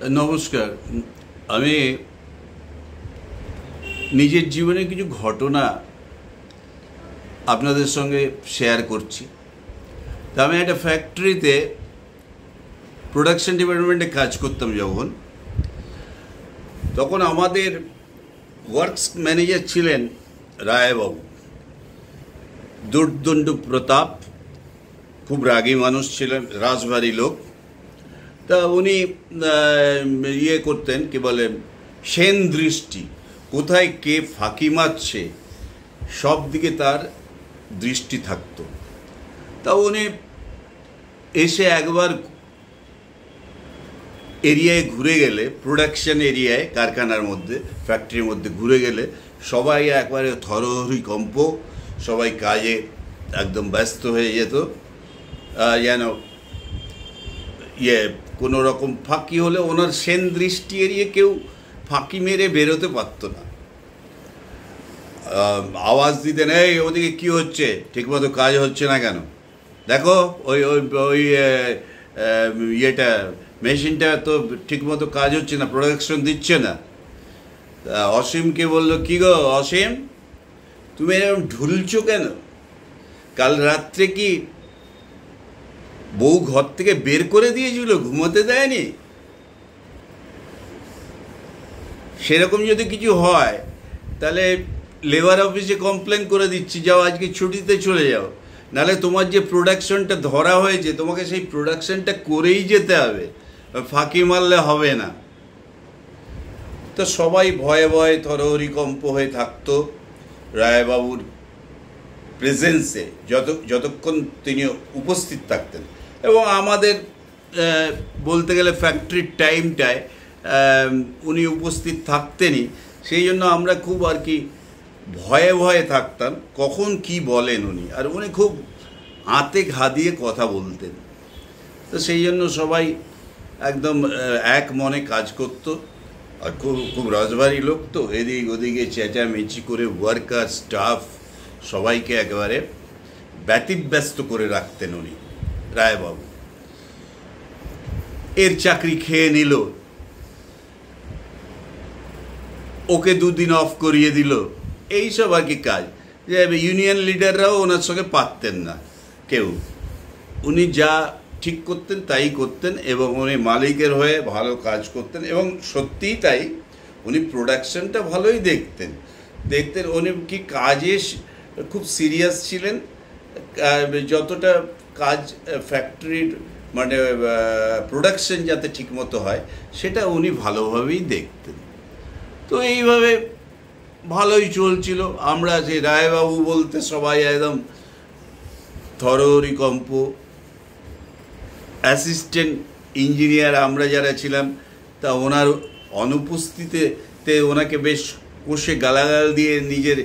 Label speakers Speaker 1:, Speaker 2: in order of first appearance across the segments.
Speaker 1: নমস্কার। আমি নিজের জীবনে কিছু ঘটনা আপনাদের সঙ্গে শেয়ার করছি। তা আমি একটা ফ্যাক্টরিতে প্রোডাকশন ডিপার্টমেন্টে কাজ করতাম তখন আমাদের ওয়ার্কস ম্যানেজার ছিলেন রায়বাবু, দুর্দণ্ড প্রতাপ, খুব রাগী মানুষ ছিলেন, রাজবাড়ি লোক। তা উনি করতেন, কি বলে, সেন দৃষ্টি, কোথায় কে ফাঁকি মারছে সব দিকে তার দৃষ্টি থাকতো। তা উনি এসে একবার এরিয়ায় ঘুরে গেলে, প্রোডাকশন এরিয়ায়, কারখানার মধ্যে, ফ্যাক্টরির মধ্যে ঘুরে গেলে সবাই একবারে থরহরি কম্প, সবাই কাজে একদম ব্যস্ত হয়ে যেত। যেন কোনো রকম ফাঁকি হলে ওনার সেন দৃষ্টি এড়িয়ে কেউ ফাঁকি মেরে বেরোতে পারতো না। আওয়াজ দিতেন, এই ওদিকে কী হচ্ছে, ঠিকমতো কাজ হচ্ছে না কেন, দেখো ওই ওই ওই মেশিনটা তো ঠিকমতো কাজ হচ্ছে না, প্রোডাকশন দিচ্ছে না। অসীমকে বললো, কী গো অসীম, তুমি এরকম ঢুলছো কেন? কাল রাত্রে কি বউ ঘর থেকে বের করে দিয়েছিল, ঘুমোতে দেয়নি? সেরকম যদি কিছু হয় তাহলে লেবার অফিসে কমপ্লেন করে দিচ্ছি, যাও আজকে ছুটিতে চলে যাও, নাহলে তোমার যে প্রোডাকশনটা ধরা হয়েছে তোমাকে সেই প্রোডাকশনটা করেই যেতে হবে, ফাঁকি মারলে হবে না। তো সবাই ভয়ে ভয়ে থরহরিকম্প হয়ে থাকতো রায়বাবুর প্রেজেন্সে, যতক্ষণ তিনি উপস্থিত থাকতেন। এবং আমাদের বলতে গেলে ফ্যাক্টরির টাইমটায় উনি উপস্থিত থাকতেনই, সেই জন্য আমরা খুব আর কি ভয়ে ভয়ে থাকতাম কখন কি বলেন উনি। আর উনি খুব আঁতে ঘা দিয়ে কথা বলতেন, তো সেই জন্য সবাই একদম এক মনে কাজ করত। আর খুব খুব রাজবাড়ি লোক তো, এদিক ওদিকে চেঁচামেচি করে ওয়ার্কার স্টাফ সবাইকে একেবারে ব্যতিব্যস্ত করে রাখতেন উনি রায়বাবু। এর চাকরি খেয়ে নিল, ওকে দুদিন অফ করিয়ে দিল, এইসব আর কি কাজ। যে ইউনিয়ন লিডাররাও ওনার সঙ্গে পারতেন না কেউ, উনি যা ঠিক করতেন তাই করতেন এবং উনি মালিকের হয়ে ভালো কাজ করতেন। এবং সত্যিই তাই, উনি প্রোডাকশনটা ভালোই দেখতেন। উনি কি কাজে খুব সিরিয়াস ছিলেন, যতটা কাজ ফ্যাক্টরির মানে প্রোডাকশন যাতে ঠিকমতো হয় সেটা উনি ভালোভাবেই দেখতেন। তো এইভাবে ভালোই চলছিল। আমরা যে রায়বাবু বলতে সবাই একদম থরহরিকম্প। অ্যাসিস্ট্যান্ট ইঞ্জিনিয়ার আমরা যারা ছিলাম, তা ওনার অনুপস্থিতিতে ওনাকে বেশ কষে গালাগাল দিয়ে নিজের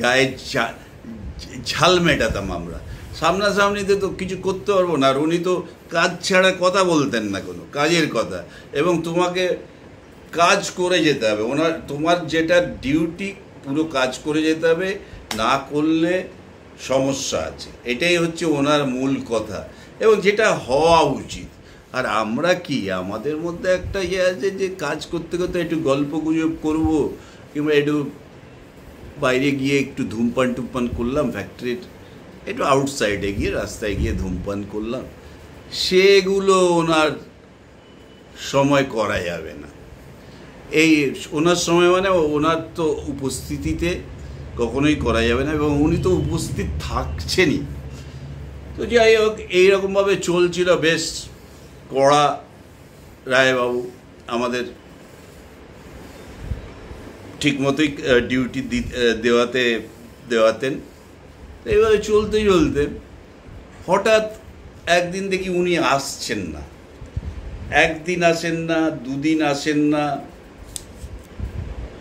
Speaker 1: গায়ে ঝাল মেটাতাম আমরা। সামনাসামনিতে তো কিছু করতে পারবো না, আর উনি তো কাজ ছাড়া কথা বলতেন না, কোনো কাজের কথা। এবং তোমাকে কাজ করে যেতে হবে, তোমার যেটা ডিউটি পুরো কাজ করে যেতে হবে, না করলে সমস্যা আছে, এটাই হচ্ছে ওনার মূল কথা এবং যেটা হওয়া উচিত। আর আমরা কি, আমাদের মধ্যে একটা আছে যে কাজ করতে করতে একটু গল্প গুজব করবো, কিংবা একটু বাইরে গিয়ে একটু ধূমপান টুমপান করলাম, ফ্যাক্টরির একটু আউটসাইডে গিয়ে, রাস্তায় গিয়ে ধূমপান করলাম, সেগুলো ওনার সময় করা যাবে না। এই ওনার সময় মানে ওনার তো উপস্থিতিতে কখনোই করা যাবে না, এবং উনি তো উপস্থিত থাকছেনই। তো যাই হোক, এইরকমভাবে চলছিল, বেশ কড়া রায়বাবু আমাদের ঠিকমতোই ডিউটি দেওয়াতেন। এইভাবে চলতে চলতে হঠাৎ একদিন দেখি উনি আসছেন না, একদিন আসেন না, দুদিন আসেন না।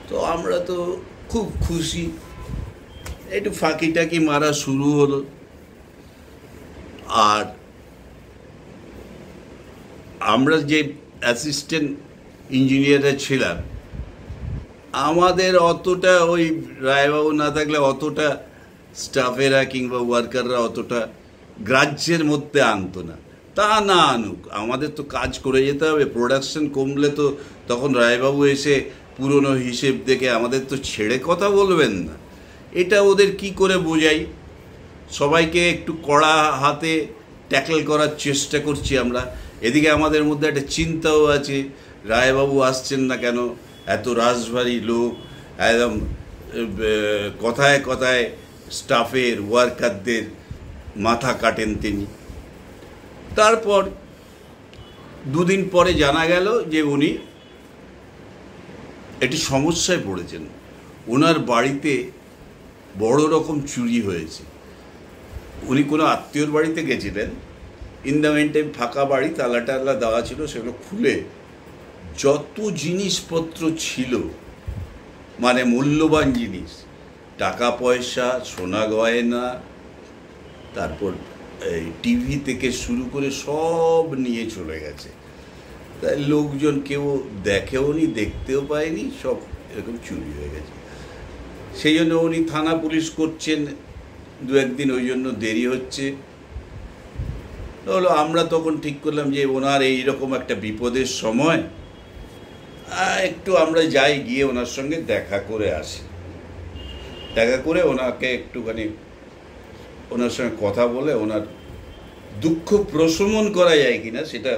Speaker 1: তো আমরা তো খুব খুশি, একটু ফাঁকি টাকি মারা শুরু হলো। আর আমরা যে অ্যাসিস্ট্যান্ট ইঞ্জিনিয়াররা ছিলাম, আমাদের অতটা ওই রায়বাবু না থাকলে অতটা স্টাফেরা কিংবা ওয়ার্কাররা অতটা গ্রাহ্যের মধ্যে আনতো না। তা না আনুক, আমাদের তো কাজ করে যেতে হবে। প্রোডাকশন কমলে তো তখন রায়বাবু এসে পুরনো হিসেব দেখে আমাদের তো ছেড়ে কথা বলবেন না। এটা ওদের কি করে বোঝাই? সবাইকে একটু কড়া হাতে ট্যাকল করার চেষ্টা করছি আমরা। এদিকে আমাদের মধ্যে একটা চিন্তাও আছে, রায়বাবু আসছেন না কেন, এত রাশভারী লোক, একদম কথায় কথায় স্টাফের ওয়ার্কারদের মাথা কাটেন তিনি। তারপর দুদিন পরে জানা গেল যে উনি একটি সমস্যায় পড়েছেন। ওনার বাড়িতে বড় রকম চুরি হয়েছে। উনি কোনো আত্মীয়র বাড়িতে গেছিলেন, ইন দ্য মেন টাইম ফাঁকা বাড়ি, তালা টালা দেওয়া ছিল, সেগুলো খুলে যত জিনিসপত্র ছিল, মানে মূল্যবান জিনিস, টাকা পয়সা, সোনা গয়না, তারপর এই টিভি থেকে শুরু করে সব নিয়ে চলে গেছে। তাই লোকজন কেউ দেখেও নি, দেখতেও পায়নি, সব এরকম চুরি হয়ে গেছে। সেই জন্য উনি থানা পুলিশ করছেন, দু একদিন ওই জন্য দেরি হচ্ছে। হলো আমরা তখন ঠিক করলাম যে ওনার এইরকম একটা বিপদের সময় একটু আমরা যাই, গিয়ে ওনার সঙ্গে দেখা করে আসি। দেখা করে ওনাকে একটুখানি ওনার সঙ্গে কথা বলে ওনার দুঃখ প্রশমন করা যায় কিনা সেটা,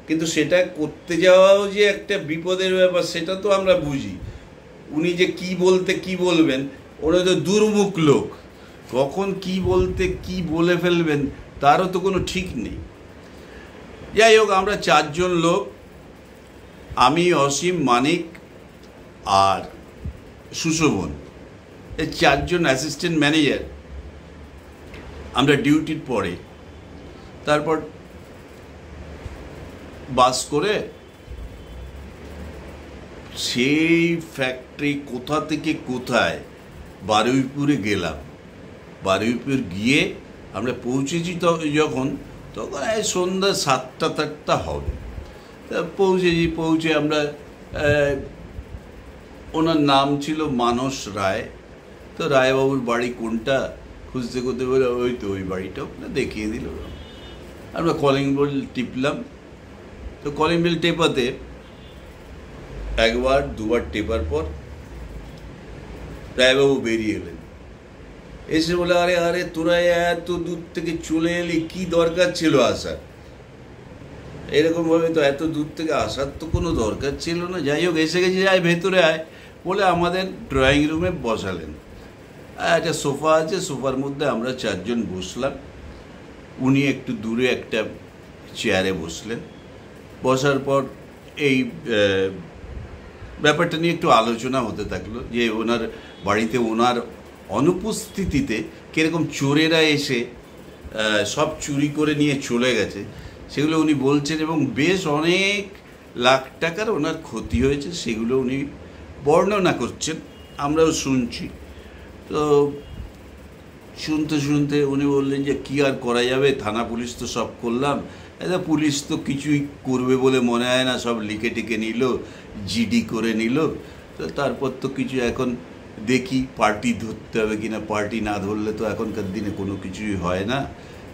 Speaker 1: কিন্তু সেটা করতে যাওয়াও যে একটা বিপদের ব্যাপার সেটা তো আমরা বুঝি। উনি যে কি বলতে কি বলবেন, ওরা তো দুর্মুখ লোক, কখন কি বলতে কি বলে ফেলবেন তারও তো কোনো ঠিক নেই। যাই হোক, আমরা চারজন লোক, আমি, অসীম, মানিক আর সুশোভন, এই চারজন অ্যাসিস্ট্যান্ট ম্যানেজার আমরা ডিউটির পরে তারপর বাস করে সেই ফ্যাক্টরি কোথা থেকে কোথায় বারুইপুরে গেলাম। বারুইপুর গিয়ে আমরা পৌঁছেছি যখন তখন সন্ধ্যা 7টা হবে। তা পৌঁছে আমরা, ওনার নাম ছিল মানস রায়। তো রায়বাবুর বাড়ি কোনটা খুঁজতে করতে বলে ওই তো ওই বাড়িটা ওখানে দেখিয়ে দিল। আমরা কলিং বেল টিপলাম। তো কলিং বেল টেপাতে একবার দুবার টেপার পর রায়বাবু বেরিয়ে এলেন। এসে বলে, আরে আরে তোরা এত দূর থেকে চলে এলি, কি দরকার ছিল আসার? এরকম ভাবে তো এত দূর থেকে আসার তো কোনো দরকার ছিল না। যাই হোক, এসে গেছি, আয় ভেতরে আয় বলে আমাদের ড্রয়িং রুমে বসালেন। একটা সোফা আছে, সোফার মধ্যে আমরা চারজন বসলাম। উনি একটু দূরে একটা চেয়ারে বসলেন। বসার পর এই ব্যাপারটা নিয়ে একটু আলোচনা হতে থাকলো যে ওনার বাড়িতে ওনার অনুপস্থিতিতে কীরকম চোরেরা এসে সব চুরি করে নিয়ে চলে গেছে সেগুলো উনি বলছেন, এবং বেশ অনেক লাখ টাকার ওনার ক্ষতি হয়েছে সেগুলো উনি বর্ণনা করছেন, আমরাও শুনছি। তো শুনতে শুনতে উনি বললেন যে কী আর করা যাবে, থানা পুলিশ তো সব করলাম, পুলিশ তো কিছুই করবে বলে মনে হয় না, সব লিখে টিকে নিল, জিডি করে নিল। তো তারপর তো কিছু এখন দেখি পার্টি ধরতে হবে কিনা, পার্টি না ধরলে তো এখনকার দিনে কোনো কিছুই হয় না,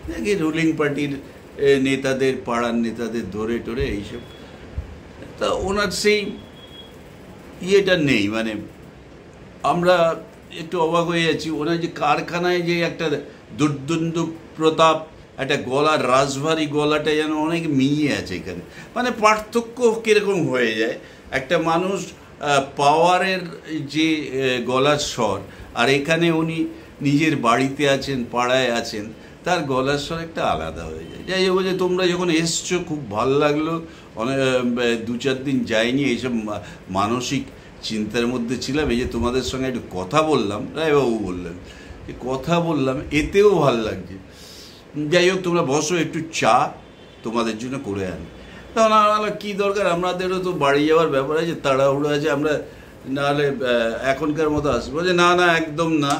Speaker 1: দেখি রুলিং পার্টির নেতাদের, পাড়ার নেতাদের ধরে টরে এইসব। তা ওনার সেই ইয়েটা নেই, মানে আমরা একটু অবাক হয়ে যাচ্ছি। ওনার যে কারখানায় যে একটা দুর্দণ্ড প্রতাপ, একটা গলার রাশভারী গলাটা যেন অনেক মিলিয়ে আছে এখানে, মানে পার্থক্য কীরকম হয়ে যায়। একটা মানুষ পাওয়ারের যে গলার স্বর, আর এখানে উনি নিজের বাড়িতে আছেন, পাড়ায় আছেন, তার গলার স্বর একটা আলাদা হয়ে যায়। যাই হোক, যে তোমরা যখন এসছো খুব ভালো লাগলো, অনেক 2-4 দিন যাইনি, এইসব মানসিক চিন্তার মধ্যে ছিলাম, এই যে তোমাদের সঙ্গে একটু কথা বললাম, রায়বাবু বললেন যে কথা বললাম, এতেও ভালো লাগছে। যাই হোক, তোমরা বসো, একটু চা তোমাদের জন্য করে আনি। তখন আমরা কী দরকার, আমাদেরও তো বাড়ি যাওয়ার ব্যাপার আছে, তাড়াহুড়ো আছে, আমরা নাহলে এখনকার মতো আসবো। যে না না, একদম না,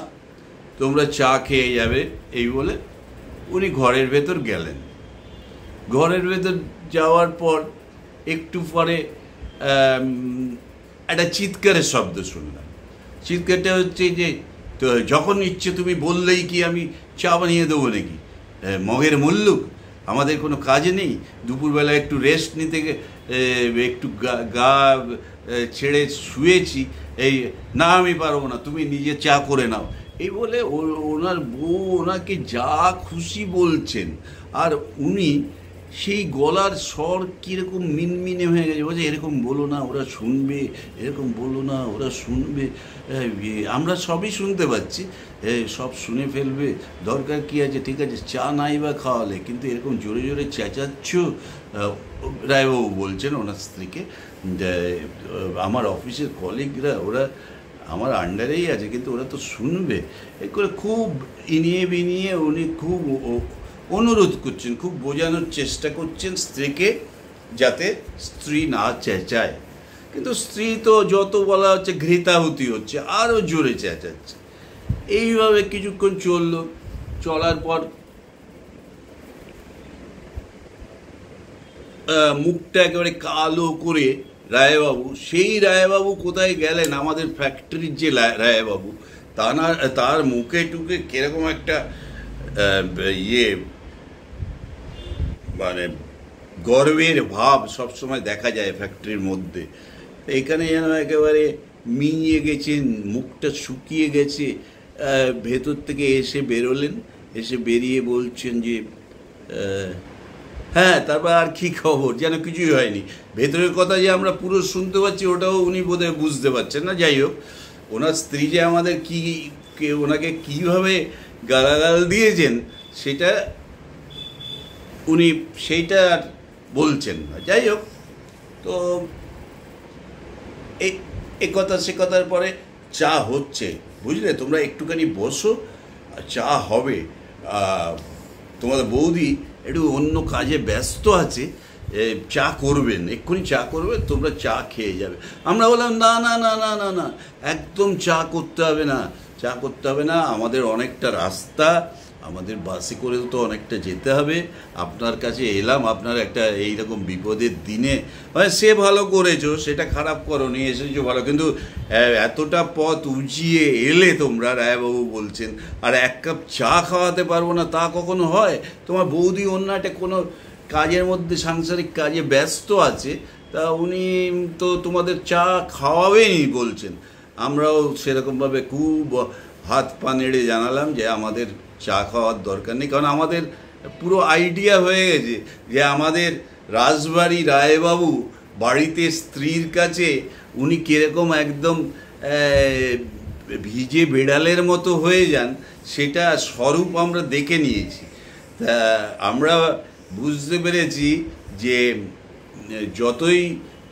Speaker 1: তোমরা চা খেয়ে যাবে, এই বলে উনি ঘরের ভেতর গেলেন। ঘরের ভেতর যাওয়ার পর একটু পরে একটা চিৎকারের শব্দ শুনলাম। চিৎকারটা হচ্ছে যে, তো যখন ইচ্ছে তুমি বললেই কি আমি চা বানিয়ে দেবো নাকি, মগের মুল্লুক, আমাদের কোনো কাজ নেই? দুপুরবেলা একটু রেস্ট নিতে একটু গা ছেড়ে শুয়েছি, এই না আমি পারবো না, তুমি নিজে চা করে নাও, এই বলে ওনার বউ ওনাকে যা খুশি বলছেন। আর উনি সেই গলার স্বর কীরকম মিনমিনে হয়ে গেছে, বলছে এরকম বলো না ওরা শুনবে, এরকম বলো না ওরা শুনবে, আমরা সবই শুনতে পাচ্ছি, সব শুনে ফেলবে, দরকার কী আছে, ঠিক আছে চা নাই বা খাওয়ালে, কিন্তু এরকম জোরে জোরে চেঁচাচ্ছ। রায়বাবু বলছেন ওনার স্ত্রীকে, আমার অফিসের কলিগরা ওরা আমার আন্ডারেই আছে, কিন্তু ওরা তো শুনবে। এ করে খুব ইনিয়ে বিনিয়ে উনি খুব অনুরোধ করছেন, খুব বোঝানোর চেষ্টা করছেন স্ত্রীকে, যাতে স্ত্রী না চেঁচায়। কিন্তু স্ত্রী তো যত বলা হচ্ছে ঘৃতাহুতি হচ্ছে, আরও জোরে চেঁচাচ্ছে। এইভাবে কিছুক্ষণ চললো, চলার পর মুখটা একেবারে কালো করে রায়বাবু, সেই রায়বাবু কোথায় গেলেন, আমাদের ফ্যাক্টরির যে রায়বাবু, তার মুখে টুকে কিরকম একটা মানে গর্বের ভাব সবসময় দেখা যায় ফ্যাক্টরির মধ্যে। এখানে যেন একেবারে মিঁয়ে গেছেন, মুখটা শুকিয়ে গেছে। ভেতর থেকে এসে বেরোলেন, এসে বেরিয়ে বলছেন যে হ্যাঁ তারপর আর কি খবর, যেন কিছুই হয়নি। ভেতরের কথা যে আমরা পুরো শুনতে পাচ্ছি ওটাও উনি বোধহয় বুঝতে পারছেন না। যাই হোক, ওনার স্ত্রী যে আমাদের ওনাকে কীভাবে গালাগাল দিয়েছেন সেটা উনি সেইটা আর বলছেন না। যাই হোক, তো এ কথা সে কথার পরে চা হচ্ছে, বুঝলে, তোমরা একটুখানি বসো, চা হবে, তোমাদের বৌদি একটু অন্য কাজে ব্যস্ত আছে, চা করবেন, এক্ষুনি চা করবেন, তোমরা চা খেয়ে যাবে। আমরা বললাম না না না না না না, একদম চা করতে হবে না, চা করতে হবে না, আমাদের অনেকটা রাস্তা, আমাদের বাসে করেও তো অনেকটা যেতে হবে, আপনার কাছে এলাম আপনার একটা এইরকম বিপদের দিনে, মানে সে ভালো করেছো, সেটা খারাপ করোনি, এসেছো ভালো, কিন্তু এতটা পথ উঁচিয়ে এলে তোমরা, রায়বাবু বলছেন, আর এক কাপ চা খাওয়াতে পারবো না, তা কখনো হয়? তোমার বৌদি অন্য একটা কোনো কাজের মধ্যে সাংসারিক কাজে ব্যস্ত আছে, তা উনি তো তোমাদের চা খাওয়াবেনি বলছেন। আমরাও সেরকমভাবে খুব হাত পা নেড়ে জানালাম যে আমাদের চা খাওয়ার দরকার নেই, কারণ আমাদের পুরো আইডিয়া হয়ে গেছে যে আমাদের রাজবাড়ি রায়বাবু বাড়িতে স্ত্রীর কাছে উনি কীরকম একদম ভিজে বেড়ালের মতো হয়ে যান, সেটা স্বরূপ আমরা দেখে নিয়েছি। তা আমরা বুঝতে পেরেছি যে যতই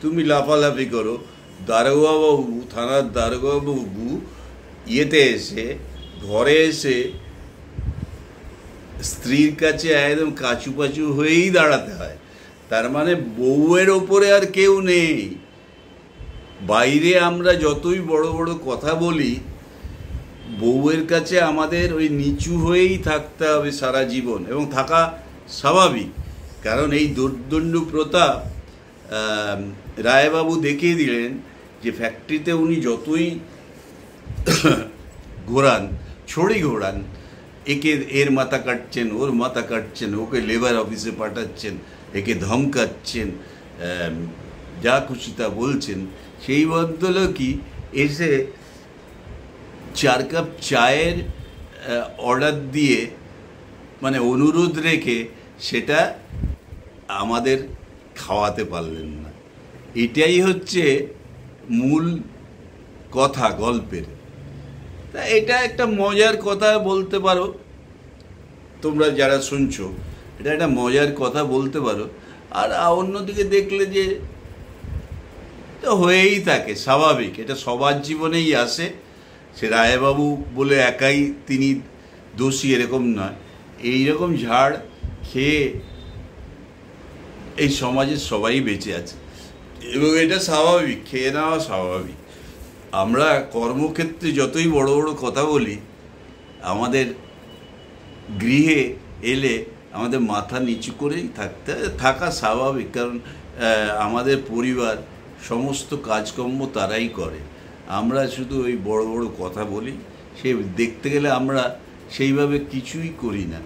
Speaker 1: তুমি লাফালাফি করো, দারোগাবাবু, থানার দারোগাবাবু ইয়েতে এসে, ঘরে এসে স্ত্রীর কাছে একদম কাচু পাচু হয়েই দাঁড়াতে হয়। তার মানে বউয়ের ওপরে আর কেউ নেই। বাইরে আমরা যতই বড় বড় কথা বলি, বউয়ের কাছে আমাদের ওই নিচু হয়েই থাকতে হবে সারা জীবন, এবং থাকা স্বাভাবিক। কারণ এই দোর্দণ্ড প্রতাপ রায়বাবু দেখিয়ে দিলেন যে ফ্যাক্টরিতে উনি যতই ঘোরান, ছড়ি ঘোরান, একে এর মাথা কাটছেন, ওর মাথা কাটছেন, ওকে লেবার অফিসে পাঠাচ্ছেন, একে ধমকাচ্ছেন, যা খুশি তা বলছেন, সেই ভদ্রলোকই এসে 4 কাপ চায়ের অর্ডার দিয়ে, মানে অনুরোধ রেখে, সেটা আমাদের খাওয়াতে পারলেন না। এটাই হচ্ছে মূল কথা গল্পের। তা এটা একটা মজার কথা বলতে পারো, তোমরা যারা শুনছো, এটা একটা মজার কথা বলতে পারো। আর অন্যদিকে দেখলে যে তো হয়েই থাকে, স্বাভাবিক, এটা সবার জীবনেই আসে। সে রায়বাবু বলে একাই তিনি দোষী এরকম নয়, এইরকম ঝাড় খেয়ে এই সমাজের সবাই বেঁচে আছে, এবং এটা স্বাভাবিক, খেয়ে নেওয়া স্বাভাবিক। আমরা কর্মক্ষেত্রে যতই বড় বড় কথা বলি, আমাদের গৃহে এলে আমাদের মাথা নিচু করেই থাকা স্বাভাবিক, কারণ আমাদের পরিবার সমস্ত কাজকর্ম তারাই করে। আমরা শুধু ওই বড় বড় কথা বলি, সে দেখতে গেলে আমরা সেইভাবে কিছুই করি না।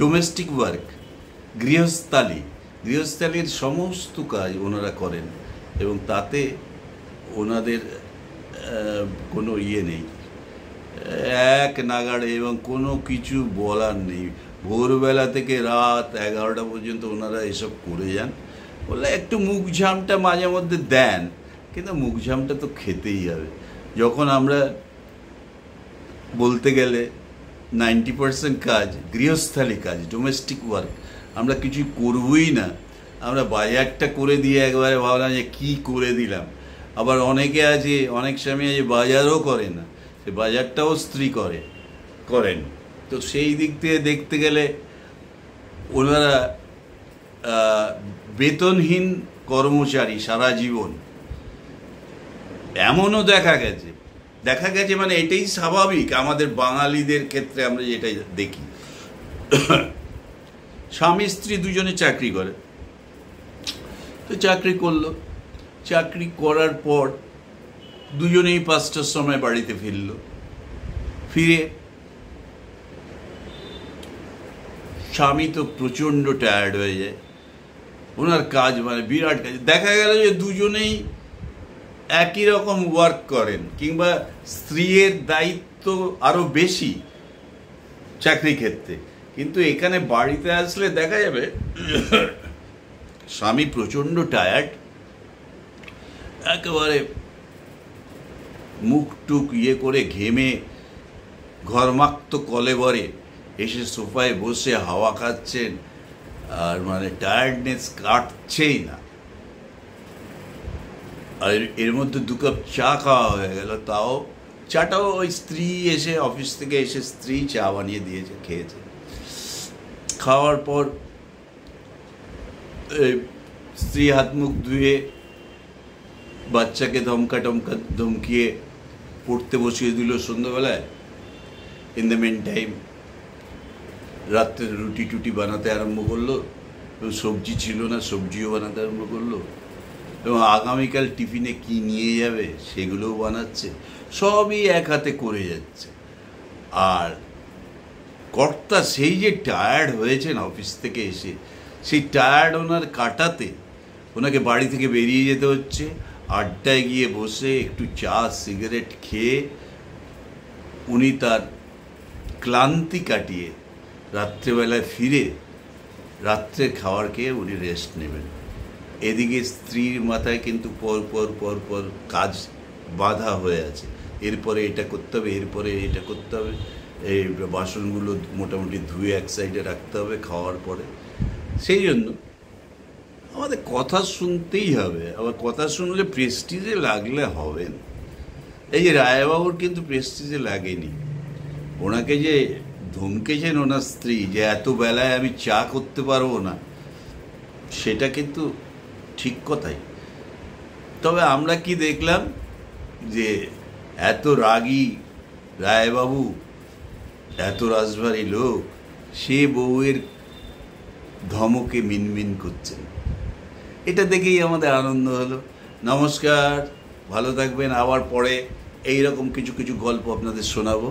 Speaker 1: ডোমেস্টিক ওয়ার্ক, গৃহস্থালির সমস্ত কাজ ওনারা করেন এবং তাতে ওনাদের কোনো নেই, এক নাগাড়ে, এবং কোনো কিছু বলার নেই। ভোরবেলা থেকে রাত 11টা পর্যন্ত ওনারা এসব করে যান। বলে একটু মুখ ঝামটা মাঝে মধ্যে দেন, কিন্তু মুখ ঝামটা তো খেতেই হবে। যখন আমরা বলতে গেলে 90% কাজ গৃহস্থালী কাজ, ডোমেস্টিক ওয়ার্ক, আমরা কিছুই করবই না, আমরা বাজারটা করে দিয়ে একবারে ভাবলাম যে কী করে দিলাম। আবার অনেকে আছে, অনেক স্বামী আছে বাজারও করে না, সে বাজারটাও স্ত্রী করেন। তো সেই দিক থেকে দেখতে গেলে ওনারা বেতনহীন কর্মচারী সারা জীবন। এমনও দেখা গেছে মানে এটাই স্বাভাবিক আমাদের বাঙালিদের ক্ষেত্রে, আমরা যেটা দেখি, স্বামী স্ত্রী দুজনে চাকরি করে, তো চাকরি করলো, চাকরি করার পর দুজনেই 5টার সময় বাড়িতে ফিরে স্বামী তো প্রচণ্ড টায়ার্ড হয়ে যায়, ওনার কাজ মানে বিরাট কাজ। দেখা গেল যে দুজনেই একই রকম ওয়ার্ক করেন, কিংবা স্ত্রীর দায়িত্ব আরো বেশি চাকরি ক্ষেত্রে, কিন্তু এখানে বাড়িতে আসলে দেখা যাবে স্বামী প্রচণ্ড টায়ার্ড, একেবারে মুখ টুক করে ঘেমে ঘরমাক্ত কলেবরে এসে সোফায় বসে হাওয়া খাচ্ছেন, আর মানে টায়ার্ডনেস কাটছেই না। আর এর মধ্যে 2 কাপ চা খাওয়া হয়ে গেল, তাও চাটাও ওই স্ত্রী এসে, অফিস থেকে এসে স্ত্রী চা বানিয়ে দিয়েছে, খেয়েছে। খাওয়ার পর স্ত্রী হাত মুখ ধুয়ে বাচ্চাকে ধমকিয়ে পড়তে বসিয়ে দিল সন্ধ্যাবেলায়। ইন দ্য মেন টাইম রাত্রে রুটি টুটি বানাতে আরম্ভ করলো, সবজি ছিল না, সবজিও বানাতে আরম্ভ করলো, এবং আগামীকাল টিফিনে কি নিয়ে যাবে সেগুলোও বানাচ্ছে, সবই এক হাতে করে যাচ্ছে। আর কর্তা সেই যে টায়ার্ড হয়েছেন অফিস থেকে এসে, সেই টায়ার্ড ওনার কাটাতে ওনাকে বাড়ি থেকে বেরিয়ে যেতে হচ্ছে, আড্ডায় গিয়ে বসে একটু চা সিগারেট খেয়ে উনি তার ক্লান্তি কাটিয়ে রাত্রেবেলায় ফিরে রাত্রের খাবার খেয়ে উনি রেস্ট নেবেন। এদিকে স্ত্রীর মাথায় কিন্তু পর কাজ বাধা হয়ে আছে, এরপরে এটা করতে হবে, এরপরে এটা করতে হবে, এই বাসনগুলো মোটামুটি ধুয়ে এক সাইডে রাখতে হবে খাওয়ার পরে। সেই জন্য আমাদের কথা শুনতেই হবে, আবার কথা শুনলে প্রেস্টিজে লাগলে হবে না। এই যে রায়বাবুর কিন্তু প্রেস্টিজে লাগেনি, ওনাকে যে ধমকেছেন ওনার স্ত্রী যে এত বেলায় আমি চা করতে পারবো না, সেটা কিন্তু ঠিক কথাই। তবে আমরা কি দেখলাম যে এত রাগী রায়বাবু, এত রাজভারী লোক, সে বউয়ের ধমকে মিনমিন করছেন। এটা দেখেই আমাদের আনন্দ হলো। নমস্কার, ভালো থাকবেন। আবার পরে এইরকম কিছু গল্প আপনাদের শোনাবো।